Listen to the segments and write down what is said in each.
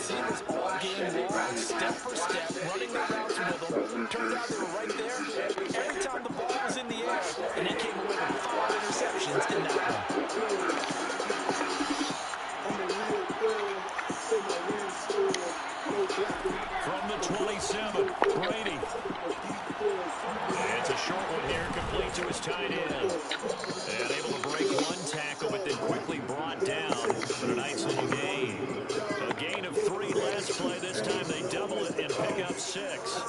seen this all game long, step for step, running their routes with them. Turns out they were right there every time the ball was in the air, and they came away with 5 interceptions in that one. From the 27, Brady. It's a short one here, complete to his tight end. And able to break one tackle, but then quickly brought down. But a nice little gain. A gain of 3 last play. This time they double it and pick up 6.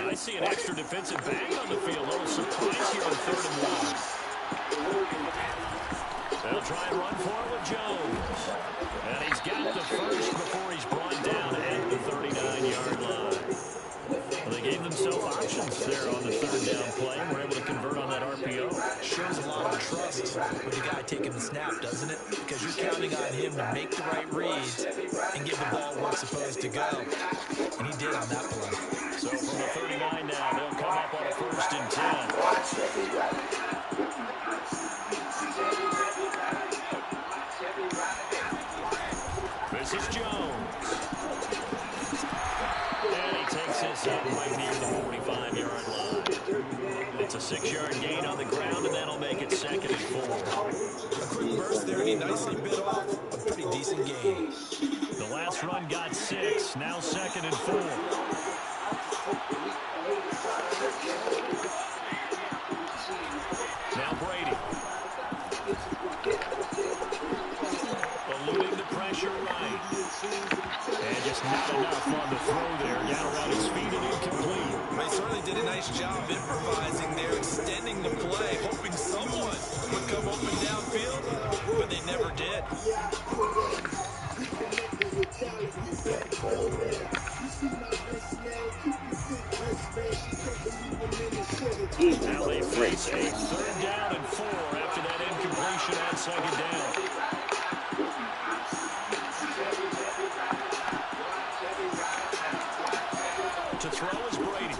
I see an extra defensive back on the field. A little surprise here on 3rd and 1. They'll try and run for it with Jones. And he's got the first before he's brought down at the 39-yard line. Well, they gave themselves options there on the 3rd down play and were able to convert on that RPO. Shows a lot of trust with the guy taking the snap, doesn't it? Because you're counting on him to make the right reads and give the ball where it's supposed to go. And he did on that play. So from the 39 now, they'll come up on a 1st and 10. This is Jones. And he takes this up right near the 45-yard line. It's a 6-yard gain on the ground, and that'll make it 2nd and 4. A quick burst there, and he nicely bit off a pretty decent gain. The last run got 6, now 2nd and 4. Now Brady. Eluding the pressure right. And just not enough on the throw there. Down around his feet and incomplete. They certainly did a nice job improvising there, extending the play, hoping someone would come open downfield, but they never did. Now they face a 3rd down and 4 after that incompletion on 2nd down. To throw is Brady.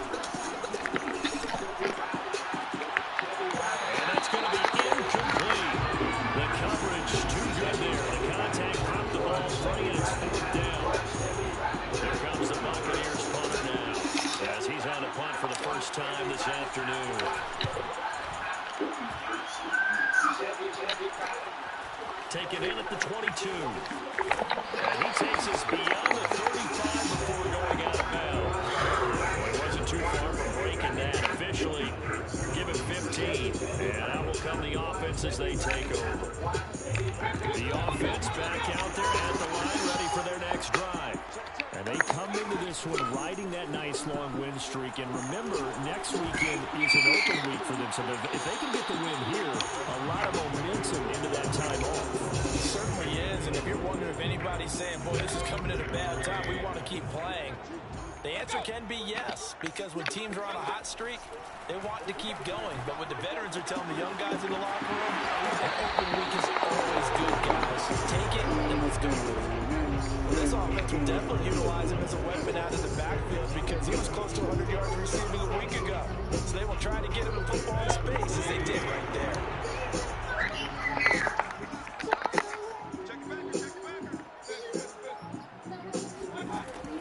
And that's going to be incomplete. The coverage too good there. The contact dropped the ball free, and it's 4th down. Here comes the Buccaneers punter now, as he's on a punt for the first time this afternoon. Taken in at the 22. And he takes us beyond the 35 before going out of bounds. Well, he wasn't too far from breaking that. Officially given 15. And out will come the offense as they take over. The offense back out there at the line, ready for their next drive. And they come into this one riding that nice long win streak. And remember, next weekend is an open week for them. So if they can get the win here, a lot of momentum into that time off. It certainly is. And if you're wondering if anybody's saying, boy, this is coming at a bad time, we want to keep playing, the answer can be yes. Because when teams are on a hot streak, they want to keep going. But what the veterans are telling the young guys in the locker room, that open week is always good, guys. Take it and let's go. This offense will definitely utilize him as a weapon out of the backfield because he was close to 100 yards receiving a week ago. So they will try to get him the football in space as they did right there.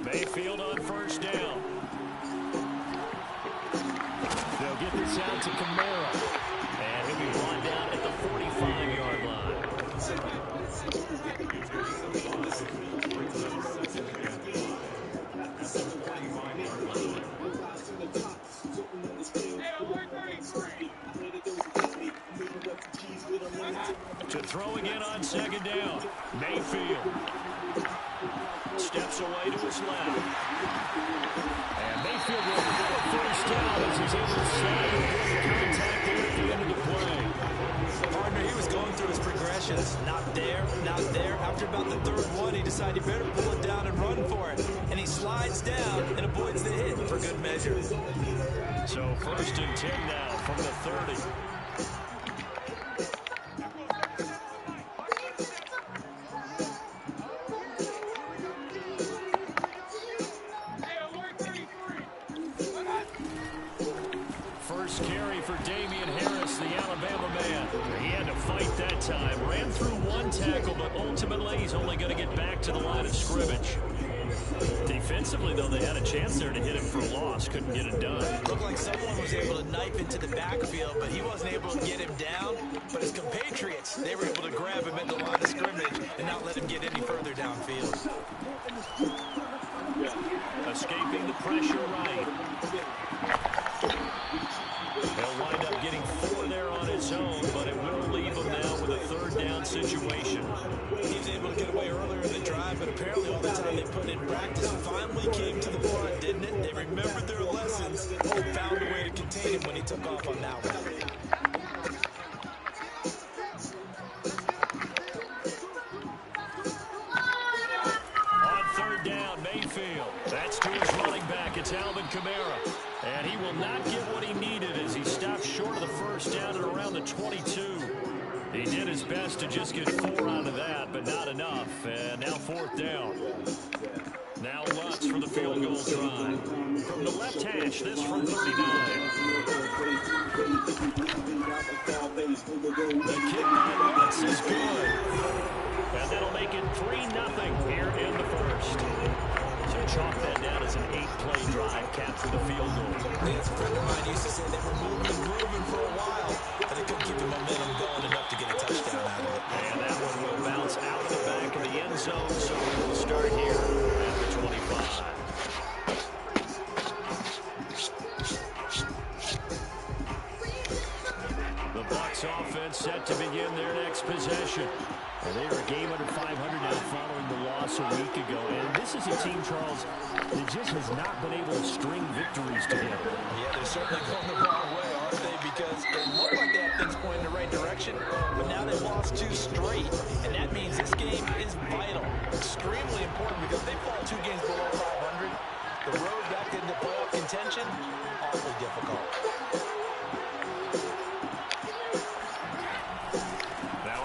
Mayfield on 1st down. They'll get this out to Kamara. And he'll be brought down at the 45-yard line. To throw again on 2nd down. Mayfield steps away to his left. And Mayfield will get a 1st down as he's able to slide and break contact there at the end of the play. Partner, he was going through his progressions. Not there, not there. After about the 3rd one, he decided he better pull it down and run for it. And he slides down and avoids the hit for good measure. So 1st and 10 now from the 30. for Damian Harris, the Alabama man. He had to fight that time. Ran through one tackle, but ultimately he's only going to get back to the line of scrimmage. Defensively, though, they had a chance there to hit him for a loss. Couldn't get it done. Looked like someone was able to knife into the backfield, but he wasn't able to get him down. But his compatriots, they were able to grab him at the line of scrimmage and not let him get any further downfield. Escaping the pressure right. He'll wind up getting 4 there on his own, but it will leave him now with a third down situation. He was able to get away earlier in the drive, but apparently all the time they put in practice finally came to the front, didn't it? They remembered their lessons and found a way to contain him when he took off on that one. On third down, Mayfield. That's to his running back. It's Alvin Kamara. And he will not get what he needed as he stopped short of the first down at around the 22. He did his best to just get 4 out of that, but not enough. And now fourth down. Now Lutz for the field goal try. From the left hash, this from 39. The kick by Lutz is good. And that'll make it 3-0 here in the first. So chalk that down as an 8-play drive, capture the field goal. That's a friend of mine used to say they were moving and grooving for a while, but they couldn't keep the momentum going enough to get a touchdown out of it. And that one will bounce out of the back of the end zone, so we will start here at the 25. The Bucs offense set to begin their next possession. And they are a game under 500 now following the loss a week ago. And this is a team, Charles, that just has not been able to string victories together. Yeah, they're certainly going the wrong way, aren't they? Because it looked like they had things pointing in the right direction, but now they've lost 2 straight. And that means this game is vital, extremely important, because they fall 2 games below 500. The road back into playoff contention, awfully difficult.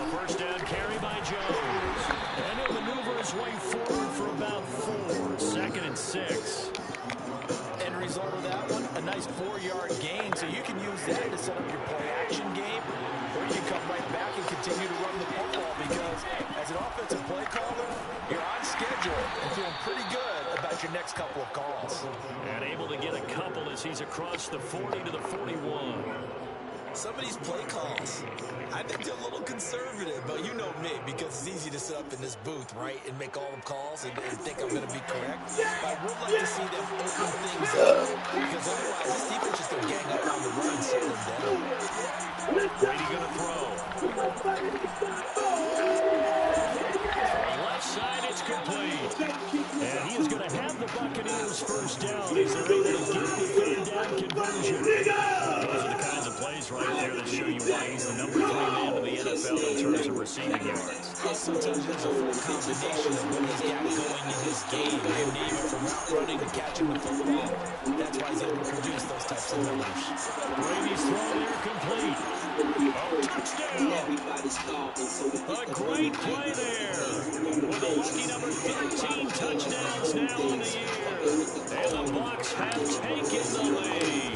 First down carry by Jones. And he'll maneuver his way forward for about 4. Second and 6. End result of that one, a nice 4-yard gain. So you can use that to set up your play-action game, or you can come right back and continue to run the football, because as an offensive play caller, you're on schedule and feeling pretty good about your next couple of calls. And able to get a couple as he's across the 40 to the 41. Some of these play calls, I think they're a little conservative, but you know me, because it's easy to sit up in this booth, right, and make all the calls and think I'm going to be correct. But I would like to see them open things up, because otherwise this defense just going to gang up on the run and sit them down. Brady going to throw. Left side, it's complete. And he is going to have the Buccaneers first down as they're able to get the third down conversion. Those are the kinds of plays right there that show you why he's the number 3 man in the NFL in terms of receiving yards. Sometimes there's a full combination of what he's got going in his game. You name it, from route running to catching the football. That's why he's able to produce those types of numbers. Brady's throw there complete. Oh, touchdown. A great play there. With a lucky number 13 touchdowns now on the year. And the Bucs have taken the lead.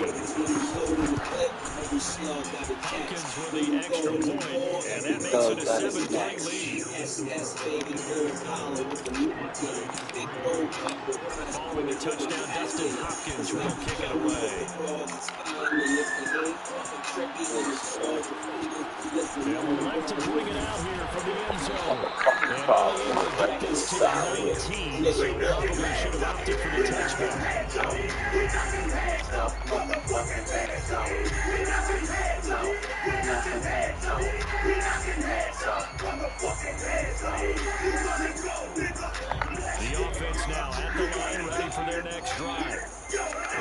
Hopkins with the extra point, and that makes it a 7-point lead. Following the touchdown, Dustin Hopkins will kick it away. They'll elect to bring it out here from the end zone. And only able to get this to 19, so probably should have opted for the touchback. The offense now at the line, ready for their next drive.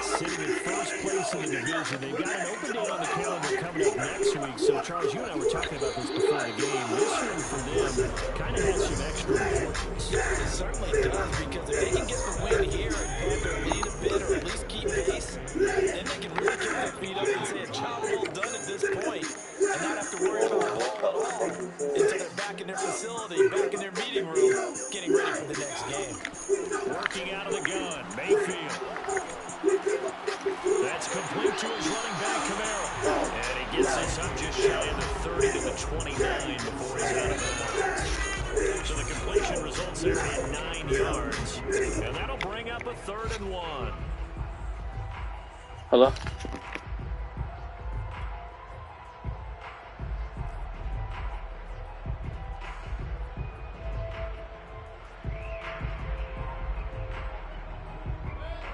Sitting in first place in the division. They've got an open date on the calendar coming up next week. So, Charles, you and I were talking about this before the game. This one for them kind of has some extra importance. It certainly does, because if they can get the win here and pad their lead a bit, or at least keep pace, then they can really kick their feet up and say a job well done at this point, and not have to worry about the ball at all until they're back in their facility, back in their meeting room, getting ready for the next game. Working out of the gun, Mayfield. That's complete to his running back, Kamara. And 29 before he's out of bounds. So the completion results there in 9 yards. And that'll bring up a 3rd and 1. Hello?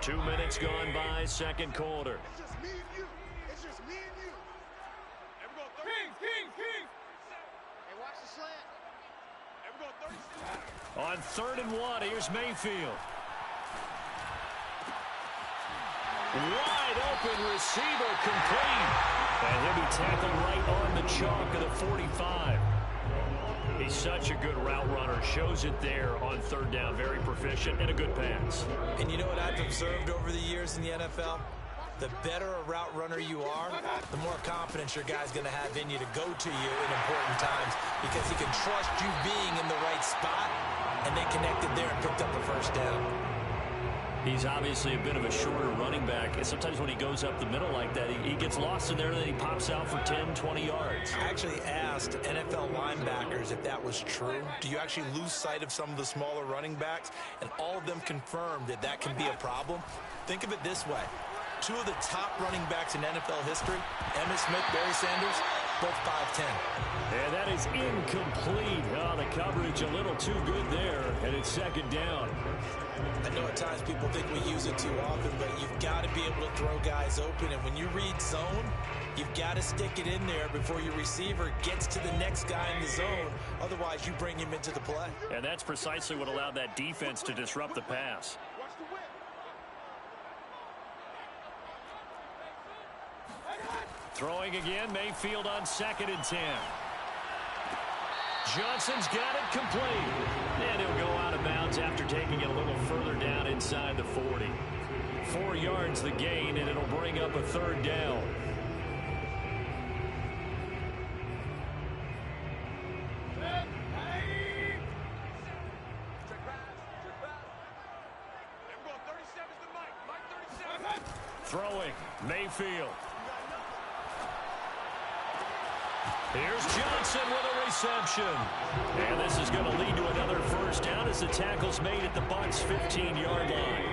Two minutes gone by, second quarter. It's just me and you. It's just me and you. And we're going King. Hey, watch the slant. And we're going 36. On 3rd and 1, here's Mayfield. Wide open receiver complete. And he'll be tackled right on the chalk of the 45. He's such a good route runner. Shows it there on 3rd down. Very proficient and a good pass. And you know what I've observed over the years in the NFL? The better a route runner you are, the more confidence your guy's going to have in you to go to you in important times because he can trust you being in the right spot, and they connected there and picked up a 1st down. He's obviously a bit of a shorter running back. And sometimes when he goes up the middle like that, he gets lost in there and then he pops out for 10, 20 yards. I actually asked NFL linebackers if that was true. Do you actually lose sight of some of the smaller running backs? And all of them confirmed that that can be a problem. Think of it this way. 2 of the top running backs in NFL history, Emmitt Smith, Barry Sanders, both 5'10". And that is incomplete. Oh, the coverage a little too good there, and it's 2nd down. I know at times people think we use it too often, but you've got to be able to throw guys open. And when you read zone, you've got to stick it in there before your receiver gets to the next guy in the zone. Otherwise, you bring him into the play. And that's precisely what allowed that defense to disrupt the pass. Watch the whip. Throwing again, Mayfield on 2nd and 10. Johnson's got it complete. And he'll go out of bounds after taking it a little further down inside the 40. 4 yards the gain, and it'll bring up a 3rd down. Throwing, Mayfield. Here's Johnson with a reception. And this is going to lead to another 1st down as the tackle's made at the Bucs' 15-yard line.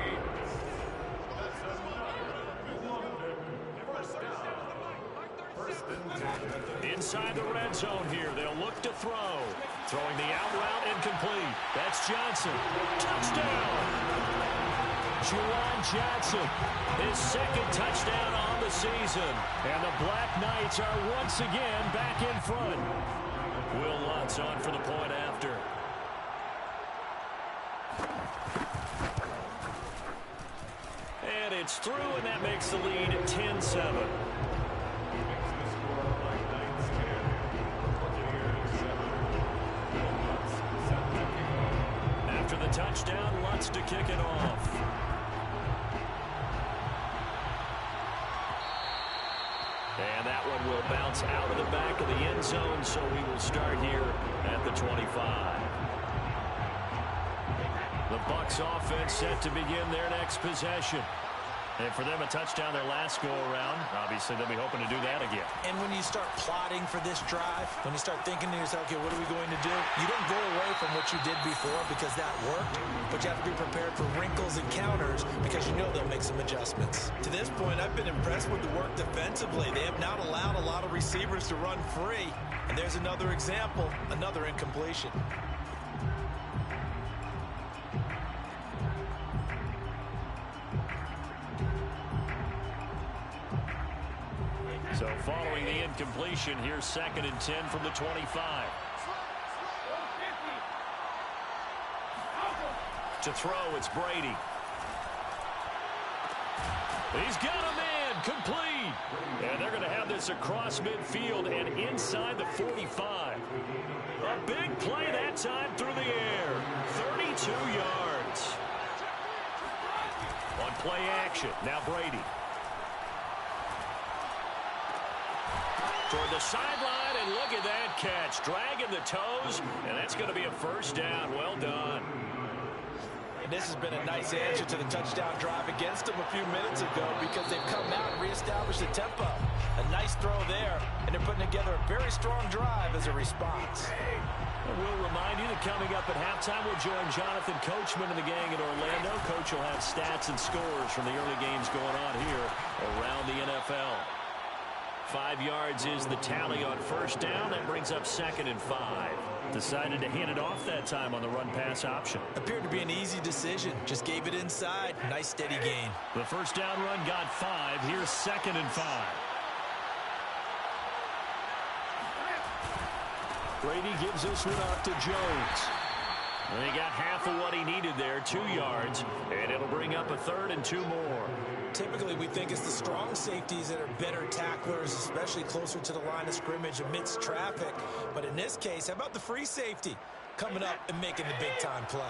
Inside the red zone here, they'll look to throw. Throwing the out route incomplete. That's Johnson. Touchdown! Juwan Johnson, his 2nd touchdown on the season. And the Black Knights are once again back in front. Will Lutz on for the point after. And it's through, and that makes the lead 10-7. After the touchdown, Lutz to kick it off. And that one will bounce out of the back of the end zone, so we will start here at the 25. The Bucs offense set to begin their next possession. And for them, a touchdown their last go-around. Obviously, they'll be hoping to do that again. And when you start plotting for this drive, when you start thinking to yourself, okay, what are we going to do? You don't go away from what you did before because that worked, but you have to be prepared for wrinkles and counters because you know they'll make some adjustments. To this point, I've been impressed with the work defensively. They have not allowed a lot of receivers to run free. And there's another example, another incompletion. So following the incompletion, here's 2nd and 10 from the 25. To throw, it's Brady. He's got a man, complete. And they're going to have this across midfield and inside the 45. A big play that time through the air. 32 yards. On play action, now Brady. Toward the sideline, and look at that catch. Dragging the toes, and that's going to be a 1st down. Well done. this has been a nice answer to the touchdown drive against them a few minutes ago because they've come out and reestablished the tempo. A nice throw there, and they're putting together a very strong drive as a response. And we'll remind you that coming up at halftime, we'll join Jonathan Coachman and the gang in Orlando. Coach will have stats and scores from the early games going on here around the NFL. 5 yards is the tally on first down. That brings up 2nd and 5. Decided to hand it off that time on the run-pass option. Appeared to be an easy decision. Just gave it inside. Nice steady gain. The first down run got 5. Here's 2nd and 5. Brady gives this one out to Jones. And he got half of what he needed there, 2 yards, and it'll bring up a 3rd and 2 more. Typically, we think it's the strong safeties that are better tacklers, especially closer to the line of scrimmage amidst traffic. But in this case, how about the free safety coming up and making the big-time play?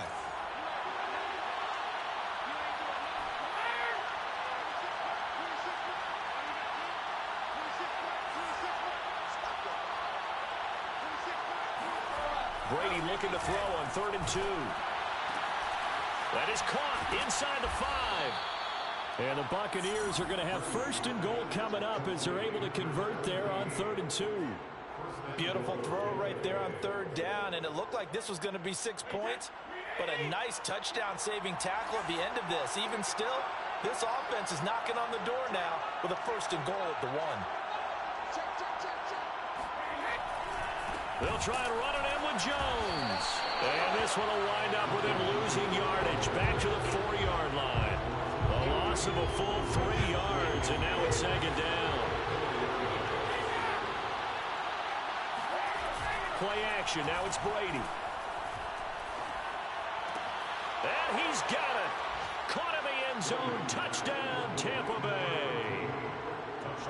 Brady looking to throw on 3rd and 2. That is caught inside the 5. And the Buccaneers are going to have 1st and goal coming up as they're able to convert there on 3rd and 2. Beautiful throw right there on 3rd down, and it looked like this was going to be 6 points, but a nice touchdown-saving tackle at the end of this. Even still, this offense is knocking on the door now with a 1st and goal at the 1. They'll try and run it in with Jones. And this one will wind up with him losing yardage back to the 4-yard line. A loss of a full 3 yards, and now it's 2nd down. Play action. Now it's Brady. And he's got it. Caught in the end zone. Touchdown, Tampa Bay.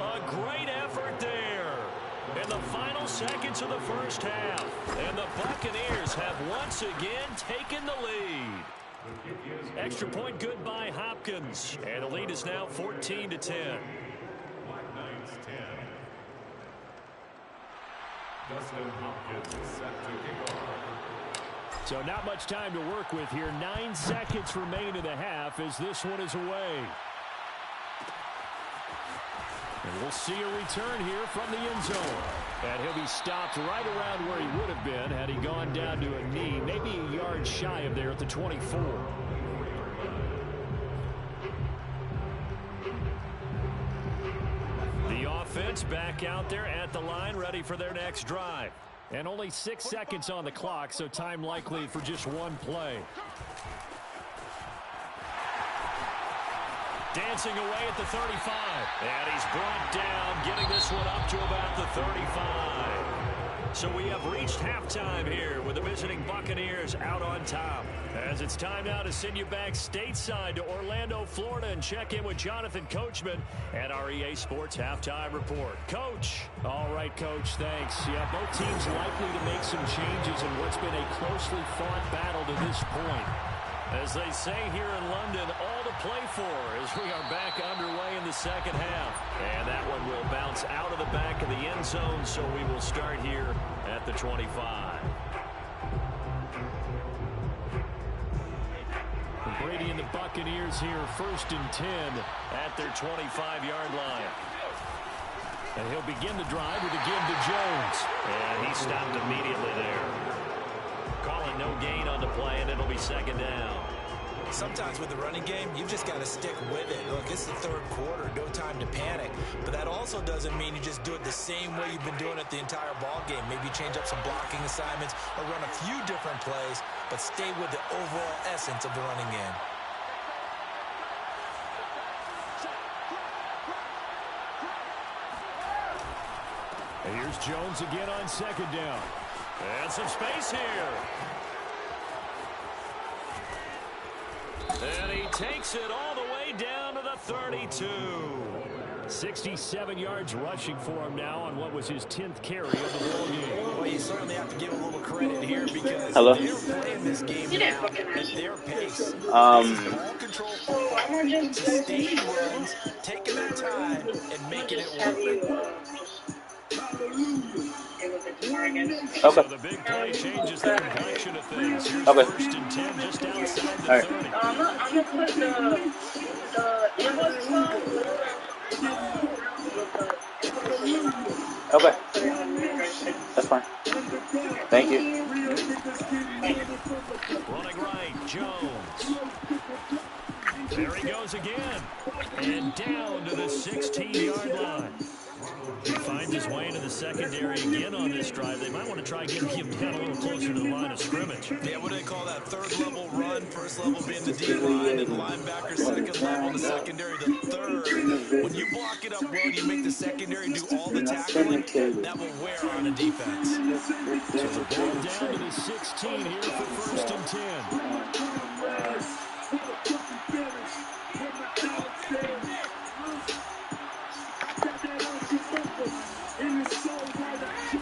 A great effort there in the final seconds of the first half. And the Buccaneers have once again taken the lead. Extra point good by Hopkins. And the lead is now 14-10. So not much time to work with here. 9 seconds remain in the half as this one is away. And we'll see a return here from the end zone. And he'll be stopped right around where he would have been had he gone down to a knee, maybe a yard shy of there at the 24. The offense back out there at the line, ready for their next drive. And only 6 seconds on the clock, so time likely for just one play. Dancing away at the 35. And he's brought down, getting this one up to about the 35. So we have reached halftime here with the visiting Buccaneers out on top. As it's time now to send you back stateside to Orlando, Florida, and check in with Jonathan Coachman at our EA Sports Halftime Report. Coach. All right, Coach, thanks. Yeah, both teams likely to make some changes in what's been a closely fought battle to this point. As they say here in London, all to play for as we are back underway in the second half. And that one will bounce out of the back of the end zone, so we will start here at the 25. Brady and the Buccaneers here, 1st and 10 at their 25-yard line. And he'll begin the drive with a give to Jones. And he stopped immediately there. Calling no gain on the play, and it'll be 2nd down. Sometimes with the running game, you've just got to stick with it. Look, it's the 3rd quarter, no time to panic. But that also doesn't mean you just do it the same way you've been doing it the entire ball game. Maybe change up some blocking assignments or run a few different plays, but stay with the overall essence of the running game. And here's Jones again on 2nd down. And some space here. And he takes it all the way down to the 32. 67 yards rushing for him now on what was his 10th carry of the ball game. Well, you certainly have to give a little credit here because they're playing this game now at their pace. Ball control, sustained runs, taking their time, and making it work. So the big play changes the complexion of things. Here's first and 10 just outside the 30. I'm gonna put the invoice code. Okay. That's fine. Thank you. Running right, Jones. There he goes again. And down to the 16-yard line. He finds his way into the secondary again on this drive. They might want to try getting him down a little closer to the line of scrimmage. Yeah, what do they call that? Third level run. First level being the D-line and linebacker. Second level in the secondary, the third. When you block it up well and you make the secondary do all the tackling, that will wear on a defense. So the ball down to the 16 here for first and 10.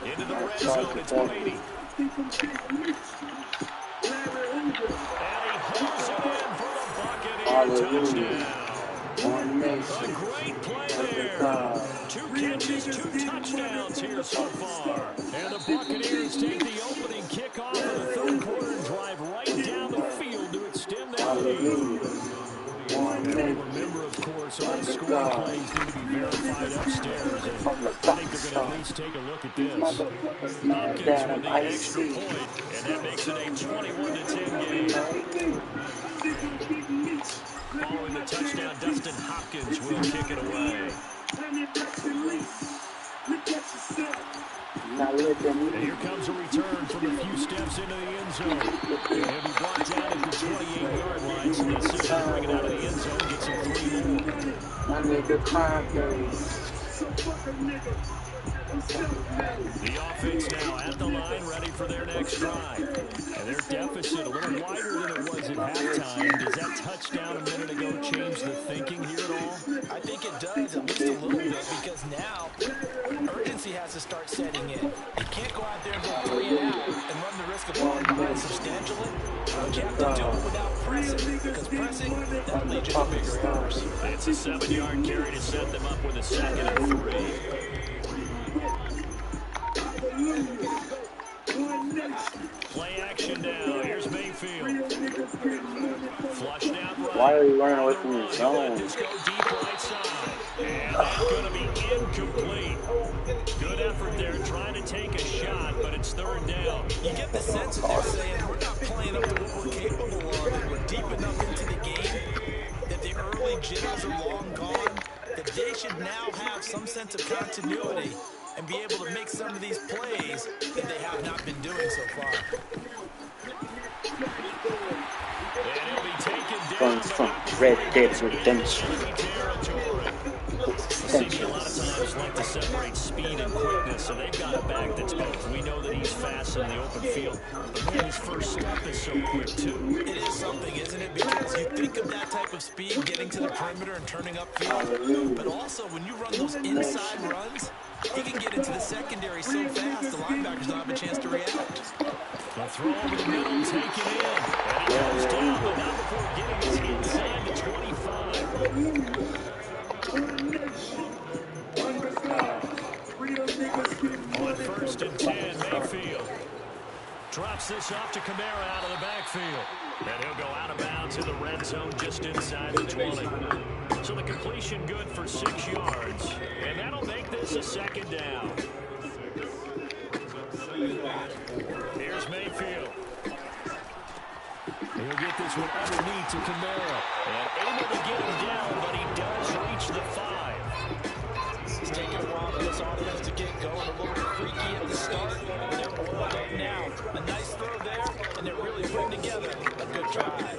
Into the red zone, it's Brady. And he hooks it in for the Buccaneers touchdown. A great play there. 2 catches, 2 touchdowns here so far. And the Buccaneers take the opening kickoff of the third quarter and drive right down the field to extend their lead. And remember, of course, all scoring plays need to be verified upstairs. And I think they're going to at least take a look at this. Hopkins with the extra point, and that makes it a 21-10 game. Following the touchdown, Dustin Hopkins will kick it away. And here comes a return from a few steps into the end zone. And he'll be brought down at the 28-yard line. So let's see if they bring it out of the end zone and get some 3 more. The offense now at the line, ready for their next drive. And their deficit a little wider than it was at halftime. Does that touchdown a minute ago change the thinking here at all? I think it does, at least a little bit, because now urgency has to start setting in. You can't go out there and go 3 and out and run the risk of falling behind substantially. But you have to do it without pressing, because pressing, that leads you to bigger errors. It's a 7-yard carry to set them up with a 2nd and 3. Play action now. Here's Mayfield. Flushed out right. Why are you running away from your zone? Let this go deep right side. And that's going to be incomplete. Good effort there trying to take a shot, but it's 3rd down. You get the sense that they're saying we're not playing up to what we're capable of, and we're deep enough into the game that the early jitters are long gone, that they should now have some sense of continuity and be able to make some of these plays that they have not been doing so far. And he'll be taken down from Red Dead Redemption. Sydney a lot of times like to separate speed and quickness, so they've got a back that's both. We know that he's fast in the open field, but man, his first step is so quick too. It is something, isn't it? Because you think of that type of speed, getting to the perimeter and turning upfield, but also when you run those inside runs, he can get into the secondary so fast the linebackers don't have a chance to react. The throw over the middle, taken in, and he goes down, but not before getting his inside the 25. On 1st and 10, Mayfield drops this off to Kamara out of the backfield. And he'll go out of bounds in the red zone just inside the 20. So the completion good for 6 yards. And that'll make this a 2nd down. Here's Mayfield. He'll get this one underneath to Kamara. And able to get him down, but he does reach the 5. It's taking a while for this offense to get going. A little freaky at the start, but they're oiled up now. A nice throw there, and they're really putting together a good drive.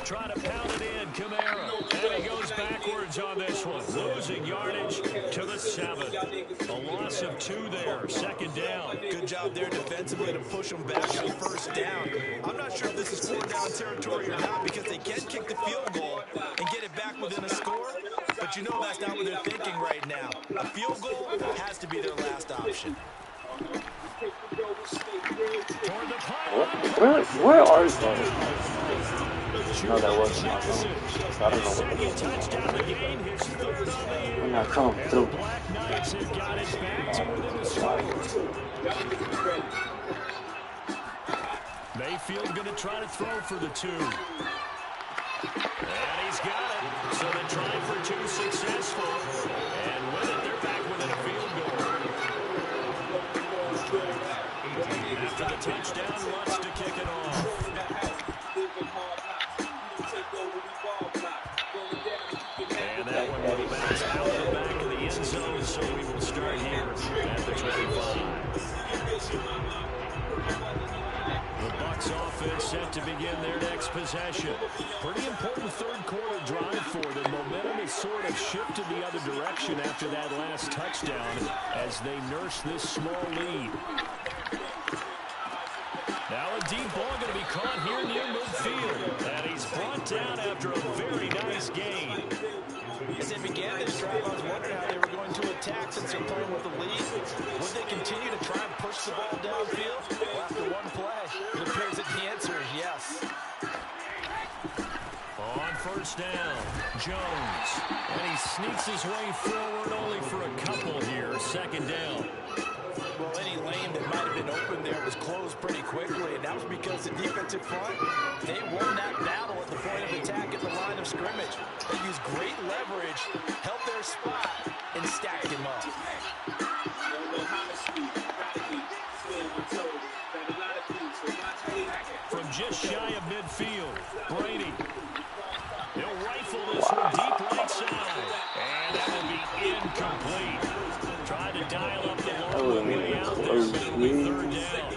Try to pound it in, Kamara. And he goes backwards on this one. Losing yardage to the 7. A loss of 2 there. 2nd down. Good job there defensively to push them back to the 1st down. I'm not sure if this is 4th down territory or not, because they can kick the field goal and get it back within a score, but you know that's not what they're thinking right now. A field goal has to be their last option. Where are you? No, that wasn't my phone. So I don't know what the Second fuck. touchdown of the game, his third on the year. We're not coming And the through. Black Knights have got it back to within a score. Mayfield going to try to throw for the 2. And he's got it. So the try for 2 successful. And with it, they're back within a field goal. After the touchdown, Lutz to kick it off. And that one will bounce out of the back of the end zone, so we will start here at the 25. The Bucs offense set to begin their next possession. Pretty important third quarter drive for them. Momentum has sort of shifted the other direction after that last touchdown as they nurse this small lead. Now a deep ball going to be caught here near midfield. And he's brought down after a very nice gain. As they began this drive, I was wondering how they were going to attack since they're playing with the lead. Would they continue to try and push the ball downfield? Well, after one play, it appears that the answer is yes. On first down, Jones. And he sneaks his way forward only for a couple here. Second down. Well, any lane that might have been open there was closed pretty quickly, and that was because the defensive front, they won that battle at the point of attack at the line of scrimmage. They used great leverage, held their spot, and stacked him up. From just shy of midfield, Brady. He'll rifle this one deep right side. And that will be incomplete. Tried to dial up the long way out there, but it'll be third down.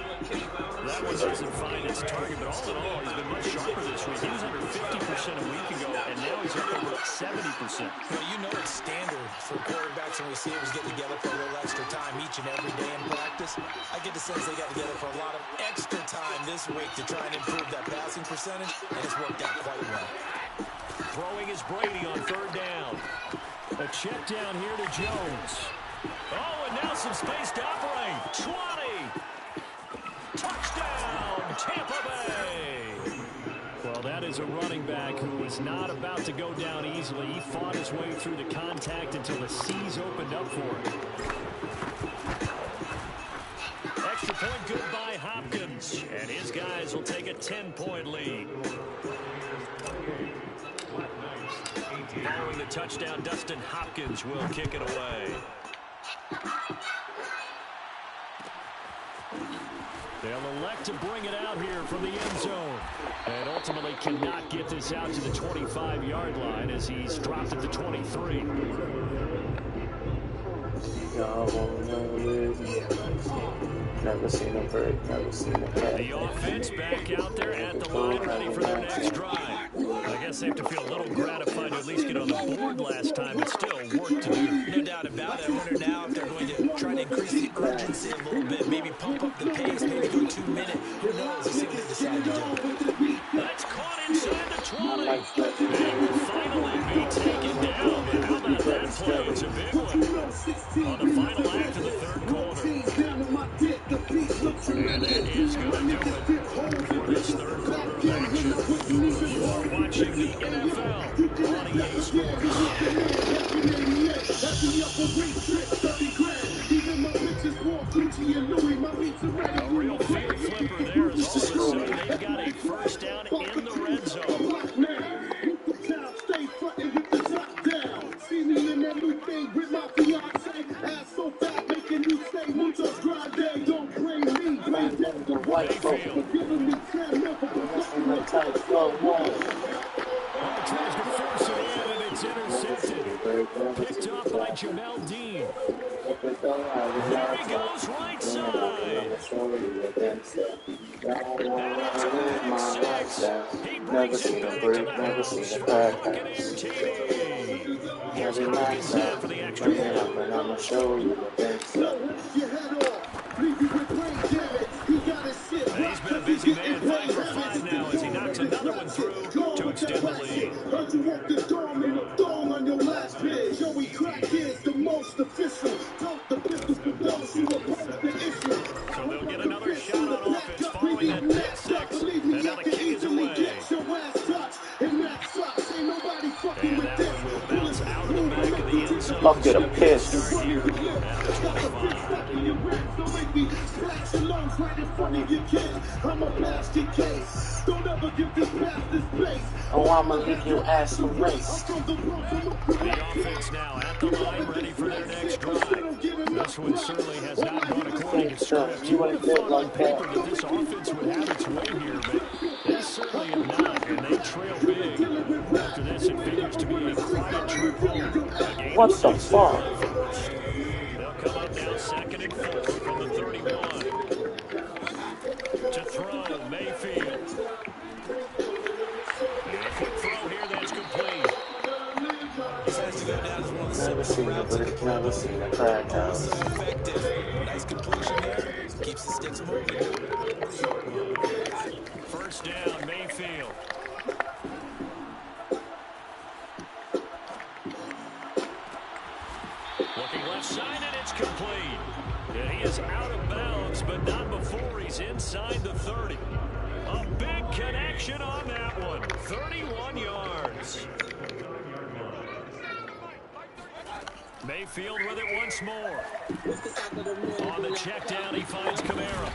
That one doesn't find its target, but all in all, he's been much sharper this week. He was under 50% a week ago, and now he's up over 70%. Well, you know it's standard for quarterbacks and receivers getting together for a little extra time each and every day in practice. I get the sense they got together for a lot of extra time this week to try and improve that passing percentage, and it's worked out quite well. Throwing is Brady on third down. A check down here to Jones. Oh, and now some space to operate. 20. Touchdown, Tampa Bay. Well, that is a running back who was not about to go down easily. He fought his way through the contact until the seas opened up for him. Extra point good by Hopkins. And his guys will take a 10-point lead. Following the touchdown, Dustin Hopkins will kick it away. They'll elect to bring it out here from the end zone. And ultimately cannot get this out to the 25-yard line as he's dropped at the 23. Never seen a bird, never seen a cat. The offense back out there at the line, ready for their next drive. I guess they have to feel a little gratified to at least get on the board last time, but still work to do. No doubt about it. I wonder now if they're going to try to increase the urgency a little bit, maybe pump up the pace, maybe go 2 minute. Who knows? Let's see what they decide to do. That's caught inside the 20. They will finally be taken down, but how about that play? It's a big one. On the final act of the third quarter. And that is going to do it for this third quarter of action. You are watching the NFL on EA Sports. A real field flipper there as all of a sudden they've got a first down in the red zone. Mayfield. Tries to force it in, and it's intercepted. Picked off by Jamel Dean. There he goes, right side. And it's a pick six. He brings it back to the house for the Buccaneer team. Here's Hopkins in for the extra point. And he's been a busy man, 5 for 5 now as he knocks another one through to extend the lead. So they'll get another shot on offense following that pick six. And now the kick is away. Fuck it, a piss. Start here at the 25. Oh, I'ma leave your ass for race. The offense now at the line, ready for their next drive. This one certainly has not gone according to script. You would have thought on paper that this offense would have its way here, but they certainly have not, and they trail big. After this, it figures to be a quiet trip home. What the fuck? They'll come up now 2nd and 4 from the 31. To throw, Mayfield. And a quick throw here that's complete. This has to go down as one of the Never simple seen a routes in the bird, play. never seen a crack house. Effective. Nice completion there. Keeps the sticks moving. First down, Mayfield. Looking left side, and it's complete. And he is out of bounds, but not before he's inside the 30. A big connection on that one. 31 yards. Mayfield with it once more. On the check down, he finds Kamara.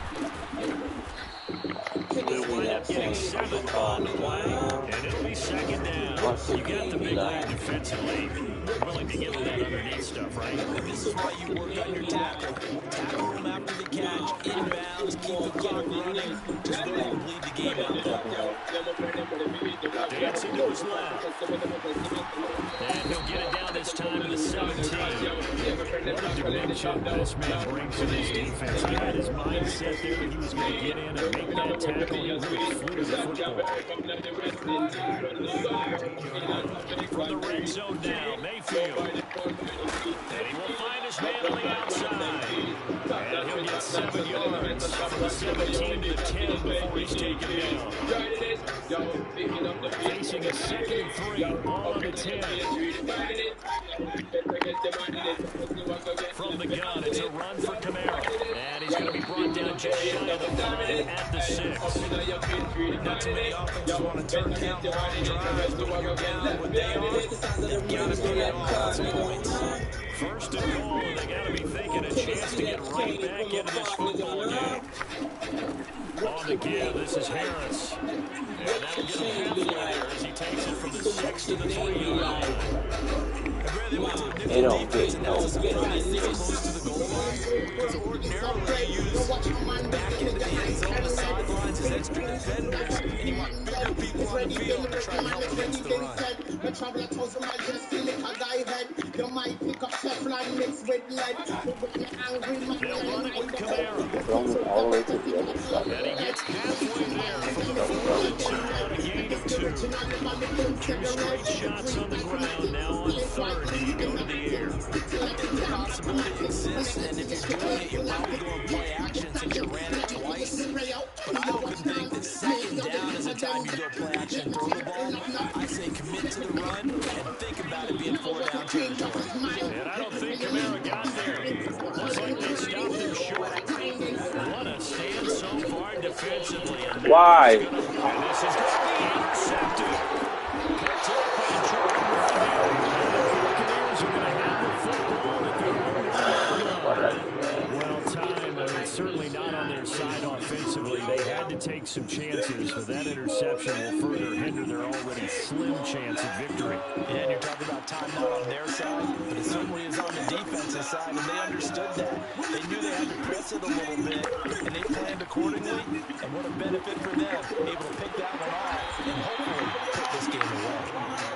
They'll wind up getting 7 on the play, and it'll be 2nd down. You got the big lead defensively. Willing to give them that underneath stuff, right? This is why you work on your tackle. Tackle them after the catch, inbounds, keep the clock running. Just don't even bleed the game out there. Dancing to his left. And he'll get it down this time to the 17. What a dimension this man brings to this defense. He had his mindset there that he was going to get in and make that tackle. He really flew the football. From the red zone now, Mayfield. And he will find his man on the outside. And he'll get 7 yards from the 17 to the 10 before he's taken down. Facing a 2nd and 3, ball on the 10. From the gun, it's a run for Kamara. And he's going to be brought down just shy of the 5 at the 6. Not too many offenses want to turn down long drives, but when you're down what they are, they've got to put it on some points. First and goal, and they got to be thinking a chance to get right back into this football game. On the give, this is Harris. And that'll get him halfway there as he takes it from the 6 to the 3-yard line. They don't get no Close to the goal line, because ordinarily you use back into the end zone, the sidelines as extra defenders, and you want bigger people on the field to try and help against the run. They'll run it with Kamara. Rolling all the way to the other side. And he gets halfway there from the 4 to 2 on a gain of 2. 2 straight shots on the ground. Now on 3rd, and you go to the air. The possibility exists, and if you're doing it, you're probably going to play action since you ran it twice. But I would think that 2nd down is the time you go play action, throw the ball. I say commit to the run and think about it being 4-down territory. And I don't think Kamara got there. Looks like they stopped him short. What a stand so far defensively. Why? And this is going to be intercepted. Picked up by Jordan Reed. And the Buccaneers are going to have the football at their own line. Well timed. It's certainly not on their side offensively. They had to take some chances, but that interception will further hinder their already slim chance of victory. Yeah, and you're talking about time not on their side, but it certainly is on the defensive side, and they understood that. They knew they had to press it a little bit, and they planned accordingly, and what a benefit for them, able to pick that one off and hopefully put this game away.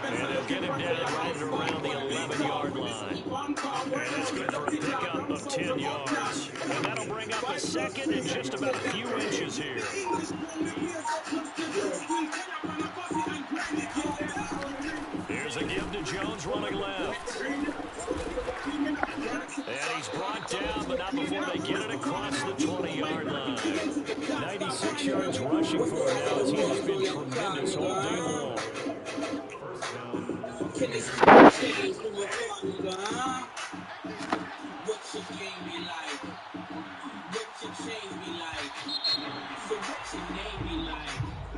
And they'll get him down right around the 11-yard line. And that's good for a pickup of 10 yards. And that'll bring up a 2nd and just about a few inches here. Here's a give to Jones running left. And he's brought down, but not before they get it across the 20-yard line. 96 yards rushing for him now as he has been tremendous all day long.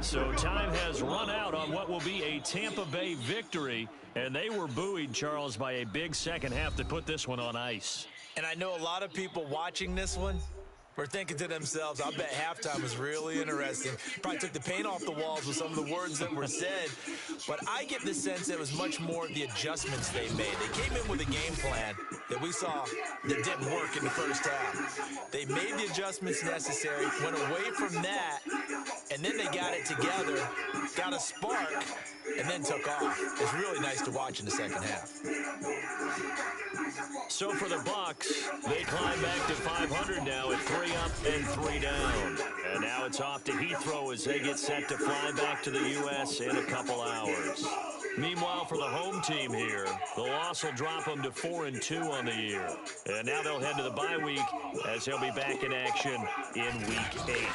So time has run out on what will be a Tampa Bay victory, and they were buoyed, Charles, by a big second half that put this one on ice. And I know a lot of people watching this one were thinking to themselves, I bet halftime was really interesting. Probably took the paint off the walls with some of the words that were said. But I get the sense it was much more the adjustments they made. They came in with a game plan that we saw that didn't work in the first half. They made the adjustments necessary, went away from that, and then they got it together, got a spark, and then took off. It's really nice to watch in the second half. So for the Bucs, they climb back to 500 now at 3 up and 3 down. And now it's off to Heathrow as they get set to fly back to the U.S. in a couple hours. Meanwhile, for the home team here, the loss will drop them to 4-2 on the year. And now they'll head to the bye week as they'll be back in action in Week 8.